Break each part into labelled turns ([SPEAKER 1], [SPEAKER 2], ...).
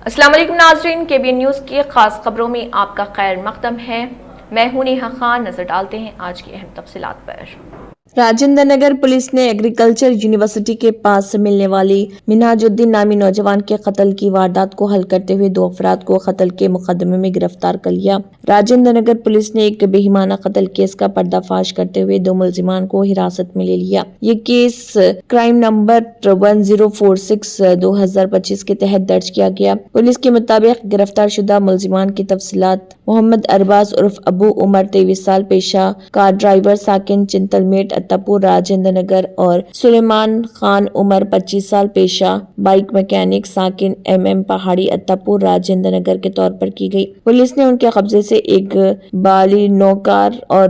[SPEAKER 1] السلام علیکم ناظرین، KBN نیوز کی خاص خبروں میں آپ کا خیر مقدم ہے۔ میں ہوں نیہا خان۔ نظر ڈالتے ہیں آج کی اہم تفصیلات پر۔
[SPEAKER 2] راجندر نگر پولیس نے ایگریکلچر یونیورسٹی کے پاس سے ملنے والی منہاج الدین نامی نوجوان کے قتل کی واردات کو حل کرتے ہوئے 2 افراد کو قتل کے مقدمے میں گرفتار کر لیا۔ راجندر نگر پولیس نے ایک بہیمانہ قتل کیس کا پردہ فاش کرتے ہوئے 2 ملزمان کو حراست میں لے لیا۔ یہ کیس کرائم نمبر 1046/2025 کے تحت درج کیا گیا۔ پولیس کے مطابق گرفتار شدہ ملزمان کی تفصیلات: محمد ارباز عرف ابو عمر 23 سال، پیشہ کار ڈرائیور، ساکن چنتل میٹ اتاپور راجندر نگر، اور سلیمان خان عمر 25 سال، پیشہ بائک میکینک، ساکن MM پہاڑی اتاپور راجندر نگر کے طور پر کی گئی۔ پولیس نے ان کے قبضے سے ایک بالینو کار اور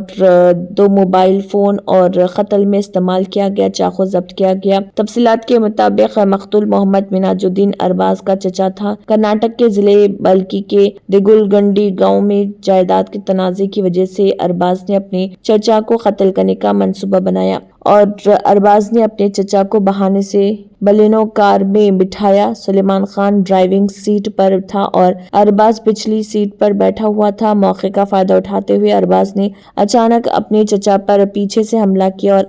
[SPEAKER 2] 2 موبائل فون اور قتل میں استعمال کیا گیا چاقو ضبط کیا گیا۔ تفصیلات کے مطابق مقتول محمد منہاج الدین ارباز کا چچا تھا۔ کرناٹک کے ضلع بلکی کے دیگلگنڈی گاؤں میں جائیداد کے تنازع کی وجہ سے ارباز نے اپنے چچا کو قتل کرنے کا منصوبہ بنایا اور ارباز نے اپنے چچا کو بہانے سے بالینو کار میں بٹھایا۔ سلیمان خان ڈرائیونگ سیٹ پر تھا اور ارباز پچھلی سیٹ پر بیٹھا ہوا تھا۔ موقع کا فائدہ اٹھاتے ہوئے ارباز نے اچانک اپنے چچا پر پیچھے سے حملہ کیا اور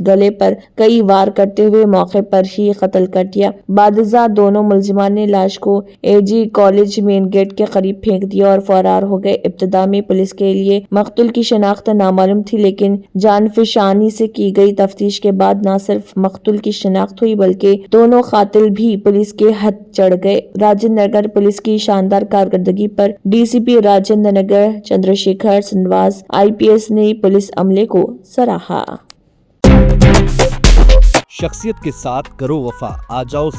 [SPEAKER 2] گلے پر کئی وار کرتے ہوئے موقع پر ہی قتل کر دیا۔ بعد ازاں دونوں ملزمان نے لاش کو AG کالج مین گیٹ کے قریب پھینک دیا اور فرار ہو گئے۔ ابتدا میں پولیس کے لیے مقتول کی شناخت نامعلوم تھی، لیکن جانفشانی سے کی گئی تفتیش کے بعد نہ صرف مقتول کی شناخت ہوئی بلکہ دونوں قاتل بھی پولیس کے ہتھ چڑھ گئے۔ راجندر نگر پولیس کی شاندار کارکردگی پر DCP راجندر نگر چندرشیکھر سرینواس IPS نے پولیس عملے کو سراہا۔
[SPEAKER 3] شخصیت کے ساتھ کرو وفا، آ جاؤ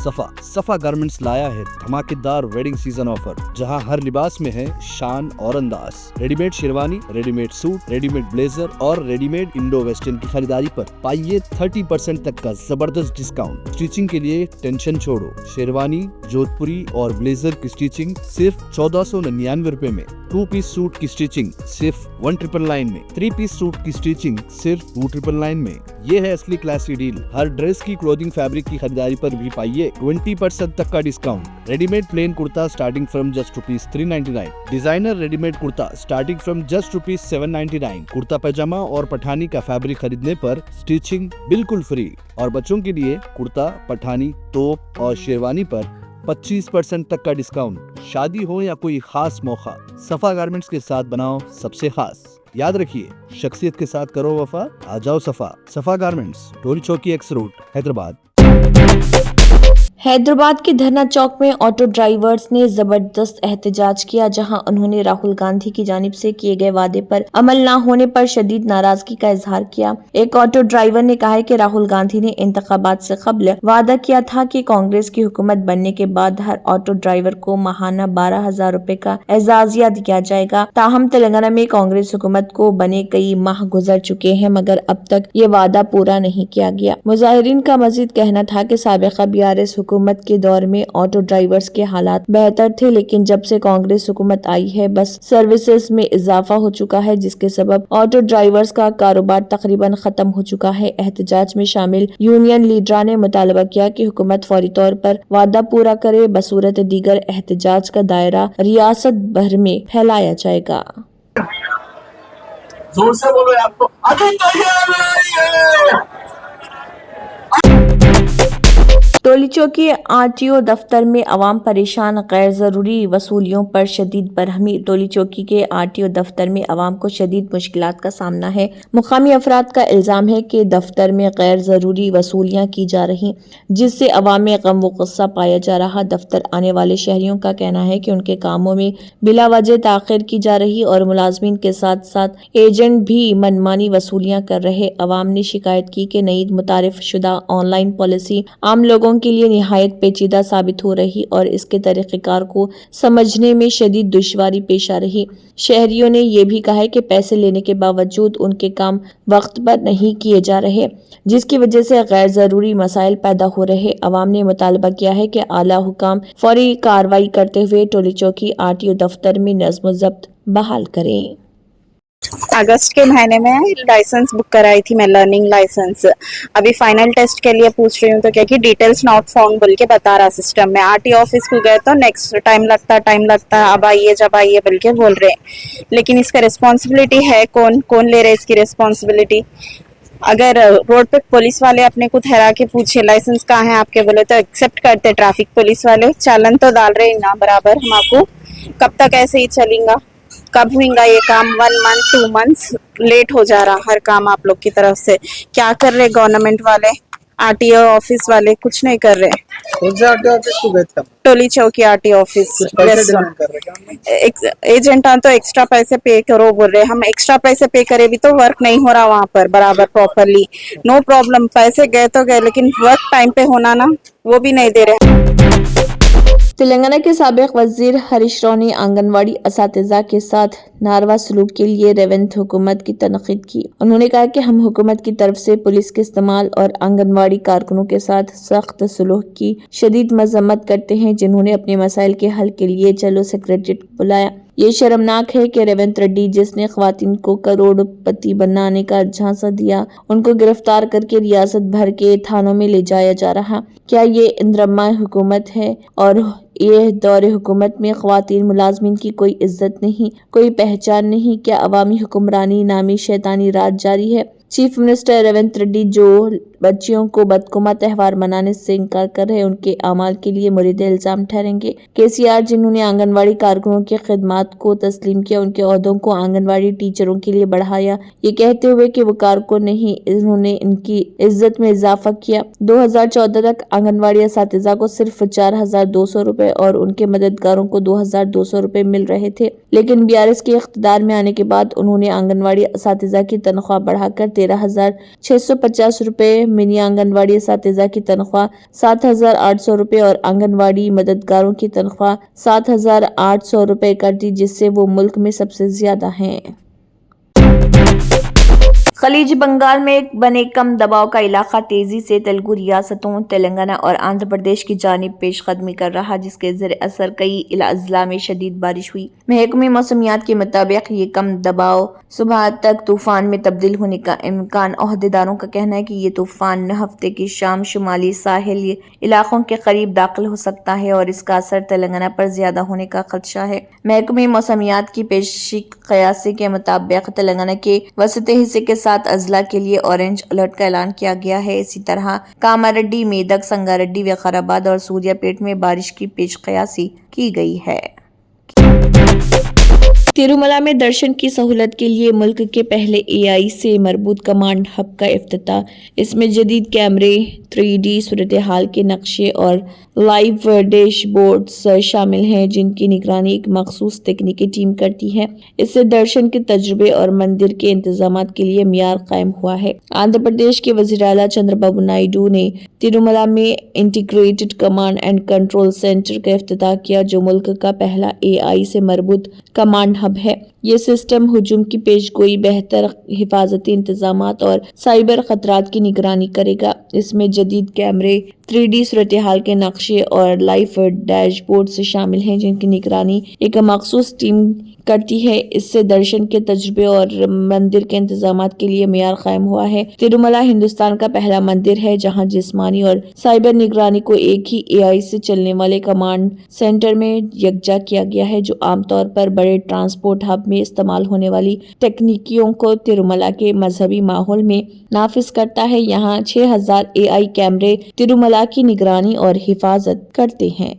[SPEAKER 3] صفا گارمنٹس لایا ہے دھماکے دار ویڈنگ سیزن آفر، جہاں ہر لباس میں ہے شان اور انداز۔ Ready made sherwani, ready made suit, ready made blazer اور ریڈی میڈ انڈو ویسٹرن کی خریداری پر پائیے 30% تک کا زبردست ڈسکاؤنٹ۔ اسٹیچنگ کے لیے ٹینشن چھوڑو، شیروانی، جودھ پوری اور بلیزر کی اسٹیچنگ صرف 1499 روپے میں، 2 پیس سوٹ کی اسٹیچنگ صرف 1999 میں، 3 پیس سوٹ کی اسٹیچنگ صرف 2999 میں۔ یہ ہے اصلی کلاسی ڈیل۔ ہر ڈریس کی کلودنگ فیبرک کی خریداری پر بھی پائیے 20% تک کا ڈسکاؤنٹ۔ ریڈی میڈ پلین کرتا starting from just ₹399، designer ready made کرتا سٹارٹنگ فرام جسٹ ₹799۔ کرتا پیجامہ اور پٹھانی کا فیبرک خریدنے پر سٹیچنگ بالکل فری، اور بچوں کے لیے کرتا، پٹھانی، توپ اور شیروانی پر 25% تک کا ڈسکاؤنٹ۔ شادی ہو یا کوئی خاص موقع، صفا گارمنٹس کے ساتھ بناؤ سب سے خاص۔ یاد رکھیے، شخصیت کے ساتھ کرو وفا، آ جاؤ صفا garments, Toli Chowki x road, Hyderabad.
[SPEAKER 2] Hyderabad کے دھرنا چوک میں آٹو ڈرائیورز نے زبردست احتجاج کیا، جہاں انہوں نے راہل گاندھی کی جانب سے کیے گئے وعدے پر عمل نہ ہونے پر شدید ناراضگی کا اظہار کیا۔ ایک آٹو ڈرائیور نے کہا کہ راہل گاندھی نے انتخابات سے قبل وعدہ کیا تھا کہ کانگریس کی حکومت بننے کے بعد ہر آٹو ڈرائیور کو ماہانہ 12,000 روپے کا اعزازیہ دیا جائے گا۔ تاہم تلنگانہ میں کانگریس حکومت کو بنے کئی ماہ گزر چکے ہیں مگر اب تک یہ وعدہ پورا نہیں کیا گیا۔ مظاہرین کا مزید کہنا تھا کہ سابقہ BRS حکومت کے دور میں آٹو ڈرائیورز کے حالات بہتر تھے، لیکن جب سے کانگریس حکومت آئی ہے بس سروسز میں اضافہ ہو چکا ہے، جس کے سبب آٹو ڈرائیورز کا کاروبار تقریباً ختم ہو چکا ہے۔ احتجاج میں شامل یونین لیڈران نے مطالبہ کیا کہ حکومت فوری طور پر وعدہ پورا کرے، بصورت دیگر احتجاج کا دائرہ ریاست بھر میں پھیلایا جائے گا۔
[SPEAKER 4] زور سے بولو آپ کو
[SPEAKER 2] ٹولی چوکی RTO دفتر میں عوام پریشان، غیر ضروری وصولیوں پر شدید برہمی۔ ٹولی چوکی کے RTO دفتر میں عوام کو شدید مشکلات کا سامنا ہے۔ مقامی افراد کا الزام ہے کہ دفتر میں غیر ضروری وصولیاں کی جا رہی، جس سے عوام میں غم و غصہ پایا جا رہا۔ دفتر آنے والے شہریوں کا کہنا ہے کہ ان کے کاموں میں بلا وجہ تاخیر کی جا رہی اور ملازمین کے ساتھ ساتھ ایجنٹ بھی منمانی وصولیاں کر رہے۔ عوام نے شکایت کی کہ نئی متعارف شدہ آن لائن پالیسی عام لوگوں کے لیے نہایت پیچیدہ ثابت ہو رہی اور اس کے طریقہ کار کو سمجھنے میں شدید دشواری پیش آ رہی۔ شہریوں نے یہ بھی کہا کہ پیسے لینے کے باوجود ان کے کام وقت پر نہیں کیے جا رہے، جس کی وجہ سے غیر ضروری مسائل پیدا ہو رہے۔ عوام نے مطالبہ کیا ہے کہ اعلیٰ حکام فوری کارروائی کرتے ہوئے ٹولی چوکی RTO دفتر میں نظم و ضبط بحال کریں۔
[SPEAKER 4] अगस्त के महीने में लाइसेंस बुक कराई थी मैं, लर्निंग लाइसेंस। अभी फाइनल टेस्ट के लिए पूछ रही हूँ तो क्या कि डिटेल्स नॉट फाउंड बोल के बता रहा सिस्टम में। आरटीओ ऑफिस को गए तो नेक्स्ट टाइम लगता है, अब आइए जब आइए बोल के बोल रहे हैं। लेकिन इसका रिस्पॉन्सिबिलिटी है कौन ले रहे इसकी रिस्पॉन्सिबिलिटी? अगर रोड पे पुलिस वाले अपने को ठहरा के पूछे लाइसेंस कहाँ है आपके, बोले तो एक्सेप्ट करते ट्रैफिक पुलिस वाले, चालन तो डाल रहे हैं ना बराबर हमको। कब तक ऐसे ही चलेगा? कब होगा ये काम? 1 मंथ 2 मंथ्स लेट हो जा रहा हर काम आप लोग की तरफ से। क्या कर रहे गवर्नमेंट वाले? आरटीओ ऑफिस वाले कुछ नहीं कर रहे।
[SPEAKER 5] कौन से आरटीओ ऑफिस को गए थे?
[SPEAKER 4] टोली चौकी आरटीओ ऑफिस।
[SPEAKER 5] कुछ पैसे डिमांड कर रहे क्या?
[SPEAKER 4] एजेंट तो एक्स्ट्रा पैसे पे करो बोल रहे। हम एक्स्ट्रा पैसे पे करे भी तो वर्क नहीं हो रहा वहाँ पर बराबर प्रॉपरली। नो प्रॉब्लम, पैसे गए तो गए, लेकिन वर्क टाइम पे होना ना, वो भी नहीं दे रहे।
[SPEAKER 2] तेलंगाना के साबिक वजीर हरीश राव ने आंगनवाड़ी असातिज़ा के साथ नारवा सलूक के लिए रेवंत हुकूमत की तनकीद की। उन्होंने कहा कि हम हुकूमत की तरफ से पुलिस के इस्तेमाल और आंगनवाड़ी कारकुनों के साथ सख्त सलूक की शदीद मजम्मत करते हैं, जिन्होंने अपने मसाइल के हल के लिए चलो सेक्रेटरीट बुलाया। ये शर्मनाक है कि रेवंत रेड्डी, जिसने ख्वातीन को करोड़पति बनाने का झांसा दिया, उनको गिरफ्तार करके रियासत भर के थानों में ले जाया जा रहा। क्या ये इंदिरम्मा हुकूमत है? और ये दौर हुकूमत में ख्वातीन मुलाजमीन की कोई इज्जत नहीं, कोई पहचान नहीं? क्या अवामी हुक्मरानी नामी शैतानी राज जारी है? चीफ मिनिस्टर रेवंत रेड्डी जो बच्चियों को बदकुमा त्यौहार मनाने से इनकार कर रहे हैं, उनके अमाल के लिए मुरीद इल्जाम ठहरेंगे। केसीआर, जिन्होंने आंगनवाड़ी कारकुनों की खिदमात को तस्लीम किया, उनके ओहदों को आंगनवाड़ी टीचरों के लिए बढ़ाया, ये कहते हुए कि वो कारकुन नहीं, इन्होंने इनकी इज्जत में इजाफा किया। 2014 तक आंगनवाड़ी असातिज़ा को सिर्फ 4,200 रुपए और उनके मददगारों को 2,200 रुपए मिल रहे थे, लेकिन बीआरएस के इख्तिदार में आने के बाद उन्होंने आंगनवाड़ी असातिज़ा की तनख्वाह बढ़ाकर 13,650 रुपए, मिनी आंगनवाड़ी असातिज़ा की तनख्वाह 7,800 रुपए और आंगनवाड़ी मददगारों की तनख्वाह 7,800 रुपए कर दी, जिससे वो मुल्क में सबसे ज्यादा हैं। खलीज बंगाल में बने कम दबाव का इलाका तेजी से तेलुगु रियासतों तेलंगाना और आंध्र प्रदेश की जानिब पेशकदमी कर रहा, जिसके ज़र असर कई अजला में शदीद बारिश हुई। महकमे मौसमियात के मुताबिक ये कम दबाव सुबह तक तूफान में तब्दील होने का इम्कान। ओहदेदारों का कहना है कि ये तूफान हफ्ते की शाम शुमाली साहिल इलाकों के करीब दाखिल हो सकता है और इसका असर तेलंगाना पर ज्यादा होने का खदशा है। महकमे मौसमियात की पेशी कयासी के मुताबिक तेलंगाना के वसती हिस्से के साथ अजला के लिए ऑरेंज अलर्ट का ऐलान किया गया है। इसी तरह कामारेड्डी, मेदक, संगारेड्डी, विकाराबाद और सूर्यापेट में बारिश की पेश कयासी की गई है। तिरुमला में दर्शन की सहूलत के लिए मुल्क के पहले एआई से मरबूत कमांड हब का इफ्तिताह। इसमें जदीद कैमरे, 3D सूरत हाल के नक्शे और लाइव डैशबोर्ड्स शामिल हैं, जिनकी निगरानी एक मखसूस तकनीकी टीम करती है। इससे दर्शन के तजुर्बे और मंदिर के इंतजामात के लिए मियार कायम हुआ है। आंध्र प्रदेश के वज़ीर आला चंद्रबाबू नायडू ने तिरुमला में integrated command and control centre का इफ्तिताह किया, जो मुल्क का पहला एआई से मरबूत कमांड हब है। ये सिस्टम हुजूम की पेशगोई, बेहतर हिफाजती इंतजामात और साइबर खतरात की निगरानी करेगा। इसमें जदीद कैमरे, 3D सूरत हाल के नक्शे और लाइव डैशबोर्ड से शामिल हैं, जिनकी निगरानी एक मखसूस टीम करती है। इससे दर्शन के तजुर्बे और मंदिर के इंतजामात के लिए मियार कायम हुआ है। तिरुमला हिंदुस्तान का पहला मंदिर है जहां जिस्मानी और साइबर निगरानी को एक ही एआई से चलने वाले कमांड सेंटर में यकजा किया गया है, जो आमतौर पर बड़े ट्रांसपोर्ट हब में इस्तेमाल होने वाली तकनीकियों को तिरुमला के मजहबी माहौल में नाफिज करता है। यहाँ 6,000 एआई कैमरे तिरुमला की निगरानी और हिफाजत करते हैं।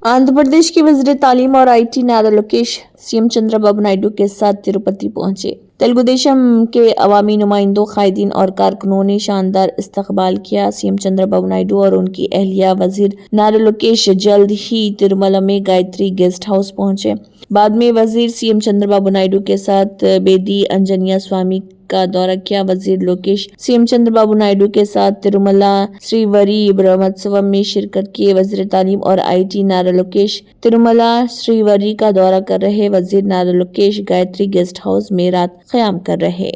[SPEAKER 2] आंध्र प्रदेश के वज़ीर तालीम और आईटी नारा लोकेश सीएम चंद्रबाबू नायडू के साथ तिरुपति पहुंचे। तेलुगु देशम के अवामी नुमाइंदों, कायदीन और कारकुनों ने शानदार इस्तकबाल किया। सीएम चंद्रबाबू नायडू और उनकी अहलिया वज़ीर नारा लोकेश जल्द ही तिरुमला में गायत्री गेस्ट हाउस पहुंचे। बाद में वज़ीर सीएम चंद्रबाबू नायडू के साथ बेदी अंजनिया स्वामी का दौरा किया। वज़ीर लोकेश सीएम चंद्रबाबू नायडू के साथ तिरुमला श्रीवरी ब्रह्मोत्सव में शिरकत किए। वज़ीर तालीम और आईटी नारा लोकेश तिरुमला श्रीवरी का दौरा कर रहे। वज़ीर नारा लोकेश गायत्री गेस्ट हाउस में रात क़याम कर रहे।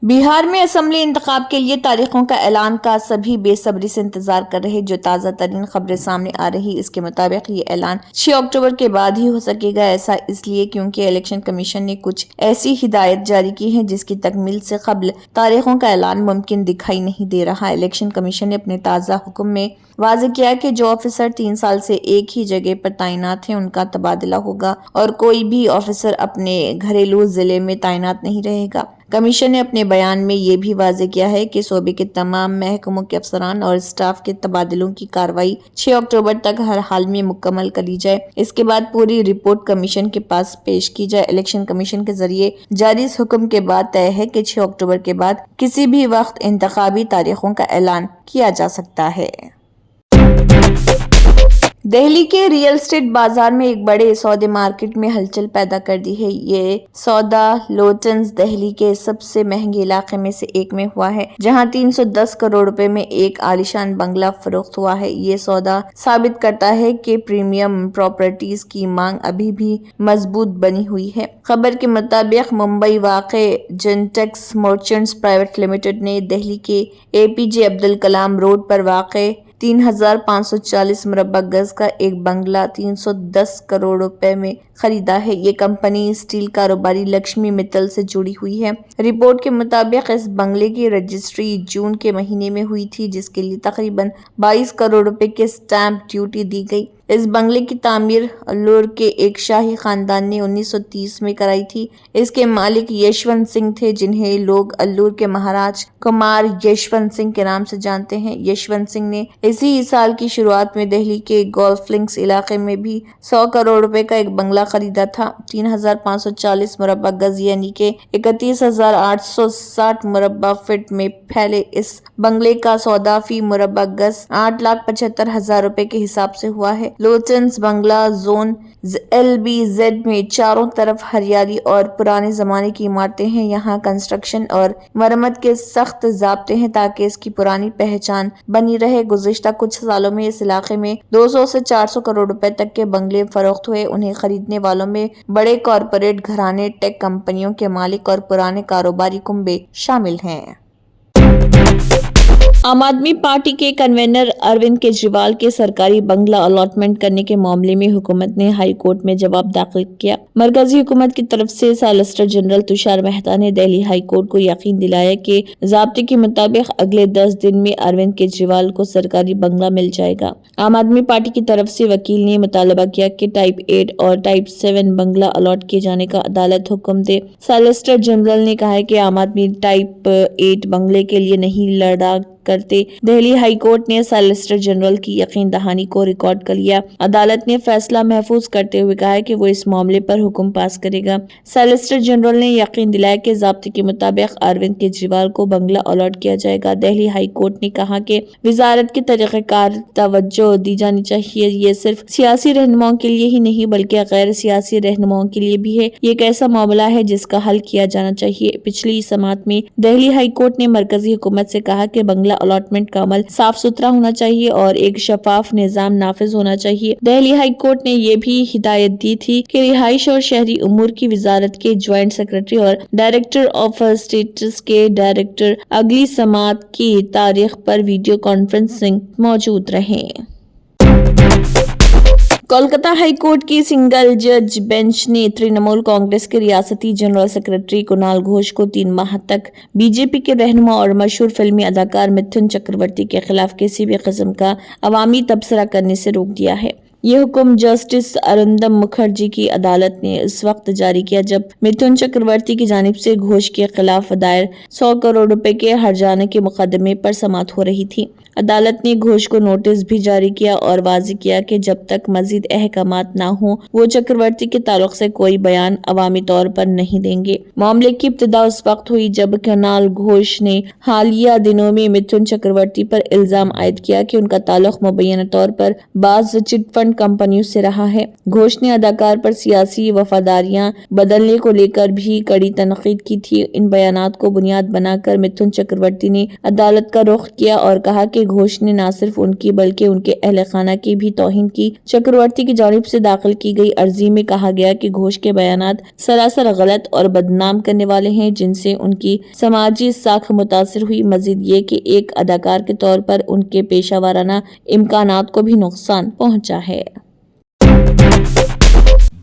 [SPEAKER 2] बिहार में असम्बली इंतखाब के लिए तारीखों का ऐलान का सभी बेसब्री से इंतजार कर रहे। जो ताज़ा तरीन खबरें सामने आ रही, इसके मुताबिक ये ऐलान 6 अक्टूबर के बाद ही हो सकेगा। ऐसा इसलिए क्योंकि इलेक्शन कमीशन ने कुछ ऐसी हिदायत जारी की है जिसकी तकमील से कबल तारीखों का ऐलान मुमकिन दिखाई नहीं दे रहा। इलेक्शन कमीशन ने अपने ताज़ा हुक्म में वाज़ेह किया कि जो ऑफिसर 3 साल से एक ही जगह पर तैनात हैं उनका तबादला होगा और कोई भी ऑफिसर अपने घरेलू जिले में तैनात नहीं रहेगा। कमीशन ने अपने बयान में ये भी वाज़ेह किया है कि सूबे के तमाम महकमों के अफसरान और स्टाफ के तबादलों की कार्रवाई 6 अक्टूबर तक हर हाल में मुकम्मल कर ली जाए। इसके बाद पूरी रिपोर्ट कमीशन के पास पेश की जाए। इलेक्शन कमीशन के जरिए जारी इस हुक्म के बाद तय है कि 6 अक्टूबर के बाद किसी भी वक्त इंतखाबी तारीखों का ऐलान किया जा सकता है। दिल्ली के रियल एस्टेट बाजार में एक बड़े सौदे मार्केट में हलचल पैदा कर दी है। ये सौदा लोटन्स दिल्ली के सबसे महंगे इलाके में से एक में हुआ है, जहां 310 करोड़ रुपए में एक आलीशान बंगला फरोख्त हुआ है। ये सौदा साबित करता है कि प्रीमियम प्रॉपर्टीज की मांग अभी भी मजबूत बनी हुई है। खबर के मुताबिक मुंबई वाक़े जेंटेक्स मर्चेंट्स प्राइवेट लिमिटेड ने दिल्ली के APJ अब्दुल कलाम रोड पर वाक़े 3540 मुरब्बा गज का एक बंगला 310 करोड़ रुपए में खरीदा है। ये कंपनी स्टील कारोबारी लक्ष्मी मित्तल से जुड़ी हुई है। रिपोर्ट के मुताबिक इस बंगले की रजिस्ट्री जून के महीने में हुई थी, जिसके लिए तकरीबन 22 करोड़ रुपए के स्टैंप ड्यूटी दी गई। इस बंगले की तामीर अल्लूर के एक शाही खानदान ने 1930 में कराई थी। इसके मालिक यशवंत सिंह थे, जिन्हें लोग अल्लूर के महाराज कुमार यशवंत सिंह के नाम से जानते हैं। यशवंत सिंह ने इसी साल की शुरुआत में दिल्ली के गोल्फ लिंक्स इलाके में भी 100 करोड़ रुपए का एक बंगला खरीदा था। 3540 मुरब्बा गज यानी कि 31,860 मुरब्बा फीट में फैले इस बंगले का सौदा फी मुरब्बा गज 8,75,000 रुपए के हिसाब से हुआ है। लोटन्स बंगला जोन LBZ में चारों तरफ हरियाली और पुराने जमाने की इमारतें हैं। यहाँ कंस्ट्रक्शन और मरम्मत के सख्त ज़ाब्ते हैं ताकि इसकी पुरानी पहचान बनी रहे। गुज़िश्ता कुछ सालों में इस इलाके में 200 से 400 करोड़ रुपए तक के बंगले फरोख्त हुए। उन्हें खरीदने वालों में बड़े कॉरपोरेट घराने, टेक कंपनियों के मालिक और पुराने कारोबारी कुंबे शामिल हैं। आम आदमी पार्टी के कन्वीनर अरविंद केजरीवाल के सरकारी बंगला अलॉटमेंट करने के मामले में हुकूमत ने हाई कोर्ट में जवाब दाखिल किया। मरकजी हुकूमत की तरफ से सॉलिसिटर जनरल तुषार मेहता ने दिल्ली हाई कोर्ट को यकीन दिलाया कि ज़ाब्ते के मुताबिक अगले 10 दिन में अरविंद केजरीवाल को सरकारी बंगला मिल जाएगा। आम आदमी पार्टी की तरफ से वकील ने मुतालबा किया कि टाइप 8 और टाइप 7 बंगला अलॉट किए जाने का अदालत हुक्म दे। सॉलिसिटर जनरल ने कहा है कि आम आदमी टाइप 8 बंगले के लिए नहीं लड़ा करते। दिल्ली हाई कोर्ट ने सॉलिसिटर जनरल की यकीन दहानी को रिकॉर्ड कर लिया। अदालत ने फैसला महफूज करते हुए कहा है कि वो इस मामले पर हुक्म पास करेगा। सॉलिसिटर जनरल ने यकीन दिलाया कि ज़ाब्ते के मुताबिक अरविंद केजरीवाल को बंगला अलॉट किया जाएगा। दिल्ली हाई कोर्ट ने कहा कि वजारत के तरीक़ेकार तवज्जो दी जानी चाहिए। ये सिर्फ सियासी रहनुमाओं के लिए ही नहीं बल्कि गैर सियासी रहनुमाओं के लिए भी है। ये एक ऐसा मामला है जिसका हल किया जाना चाहिए। पिछली समात में दिल्ली हाई कोर्ट ने मरकजी हुकूमत से कहा कि बंगला अलॉटमेंट का अमल साफ सुथरा होना चाहिए और एक शफाफ निजाम नाफिज होना चाहिए। दिल्ली हाई कोर्ट ने ये भी हिदायत दी थी कि रिहाइश और शहरी उमूर की वजारत के ज्वाइंट सेक्रेटरी और डायरेक्टर ऑफ स्टेट्स के डायरेक्टर अगली समात की तारीख पर वीडियो कॉन्फ्रेंसिंग मौजूद रहें। कोलकाता हाई कोर्ट की सिंगल जज बेंच ने तृणमूल कांग्रेस के रियासती जनरल सेक्रेटरी कुणाल घोष को 3 माह तक बीजेपी के रहनुमा और मशहूर फिल्मी अदाकार मिथुन चक्रवर्ती के खिलाफ किसी भी किस्म का अवामी तबसरा करने से रोक दिया है। ये हुक्म जस्टिस अरिंदम मुखर्जी की अदालत ने इस वक्त जारी किया जब मिथुन चक्रवर्ती की जानिब से घोष के खिलाफ दायर 100 करोड़ रुपए के हर्जाने के मुकदमे पर समाअत हो रही थी। अदालत ने घोष को नोटिस भी जारी किया और वाज़ेह किया कि जब तक मजीद अहकामात ना हो वो चक्रवर्ती के ताल्लुक से कोई बयान अवामी तौर पर नहीं देंगे। मामले की इब्तिदा उस वक्त हुई जब कुणाल घोष ने हालिया दिनों में मिथुन चक्रवर्ती पर इल्जाम आयद किया कि उनका ताल्लुक मुबैना तौर पर बाज़ चिटफंड फंड कंपनियों से रहा है। घोष ने अदाकार पर सियासी वफादारियां बदलने को लेकर भी कड़ी तनकीद की थी। इन बयानात को बुनियाद बनाकर मिथुन चक्रवर्ती ने अदालत का रुख किया और कहा कि घोष ने न सिर्फ उनकी बल्कि उनके अहले खाना की भी तौहीन की। चक्रवर्ती की जानिब से दाखिल की गई अर्जी में कहा गया कि घोष के बयानात सरासर गलत और बदनाम करने वाले हैं, जिनसे उनकी समाजी साख मुतासिर हुई। मजीद ये कि एक अदाकार के तौर पर उनके पेशा वाराना इम्कानात को भी नुकसान पहुंचा है।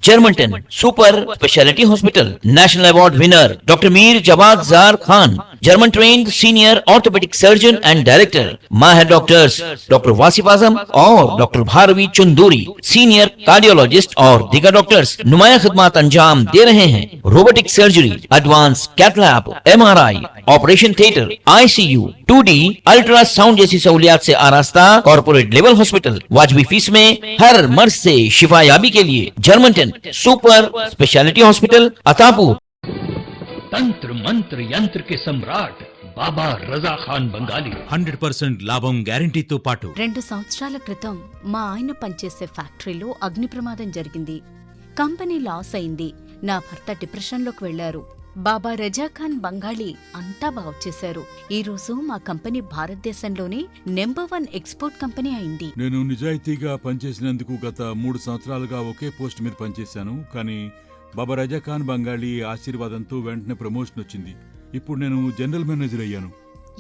[SPEAKER 6] Germanten super speciality hospital national award winner doctor Mir Jawad Zar Khan, German trained senior orthopaedic surgeon and director, माहिर डॉक्टर्स डॉक्टर वासिफ आजम और doctor Bharvi Chunduri, senior cardiologist और दीगर डॉक्टर्स नुमाया खिदमत अंजाम दे रहे हैं। Robotic surgery, advance cath lab, MRI, operation theatre, ICU, 2D ultrasound जैसी सहूलियात से आरास्ता कॉर्पोरेट लेवल हॉस्पिटल। वाजबी फीस में हर मर्ज से शिफायाबी के लिए Germanton super speciality hospital Attapur.
[SPEAKER 7] तंत्र मंत्र यंत्र के सम्राट బాబా రజా ఖాన్ బంగాలి
[SPEAKER 8] 100% లాభం గ్యారంటీతో పాటు
[SPEAKER 9] 2 సంవత్సరాల క్రితం మా ఆయన పనిచేసే ఫ్యాక్టరీలో అగ్ని ప్రమాదం జరిగింది. కంపెనీ లాస్ అయింది. నా భర్త డిప్రెషన్లోకి వెళ్లారు. బాబా రజా ఖాన్ బంగాళీ అంతా బాగు చేశారు. ఈ రోజు మా కంపెనీ భారతదేశంలోనే నెంబర్ 1 ఎక్స్పోర్ట్ కంపెనీ అయింది.
[SPEAKER 8] నేను నిజాయితీగా పనిచేసినందుకు గత 3 సంవత్సరాలుగా ఒకే పోస్ట్ మీద పనిచేశాను. కానీ బాబా రజా ఖాన్ బంగాళీ ఆశీర్వాదంతో వెంటనే ప్రమోషన్ వచ్చింది. ఇప్పుడు నేను జనరల్ మేనేజర్ అయ్యాను.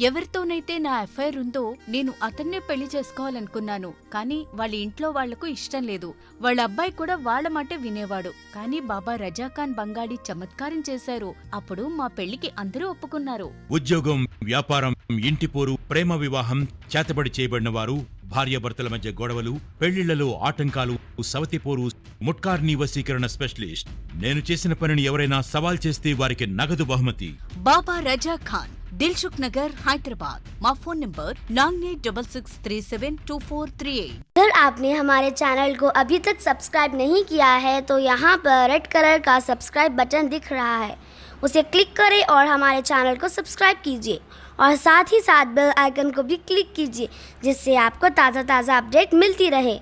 [SPEAKER 9] ఎవరితోనైతే నా అఫైర్ ఉందో నేను అతన్నే పెళ్లి చేసుకోవాలనుకున్నాను. కానీ వాళ్ళ ఇంట్లో వాళ్లకు ఇష్టం లేదు. వాళ్ళ అబ్బాయి కూడా వాళ్ళ మాటే వినేవాడు. కానీ బాబా రజా ఖాన్ బంగాళీ చమత్కారం చేశారు. అప్పుడు మా పెళ్లికి అందరూ ఒప్పుకున్నారు.
[SPEAKER 8] ఉద్యోగం, వ్యాపారం, ఇంటి పోరు, ప్రేమ వివాహం, చేతబడి చేయబడిన వారు, భార్యాభర్తల మధ్య గొడవలు, పెళ్లిళ్లలో ఆటంకాలు, సవతిపోరు, ముట్కార్నీ వశీకరణ స్పెషలిస్ట్. నేను చేసిన పనిని ఎవరైనా సవాల్ చేస్తే వారికి నగదు బహుమతి.
[SPEAKER 9] బాబా రజా ఖాన్, दिलसुख नगर, हैदराबाद। माँ फोन नंबर 9866372438।
[SPEAKER 10] अगर आपने हमारे चैनल को अभी तक सब्सक्राइब नहीं किया है तो यहाँ पर रेड कलर का सब्सक्राइब बटन दिख रहा है, उसे क्लिक करें और हमारे चैनल को सब्सक्राइब कीजिए और साथ ही साथ बेल आइकन को भी क्लिक कीजिए, जिससे आपको ताज़ा अपडेट मिलती रहे।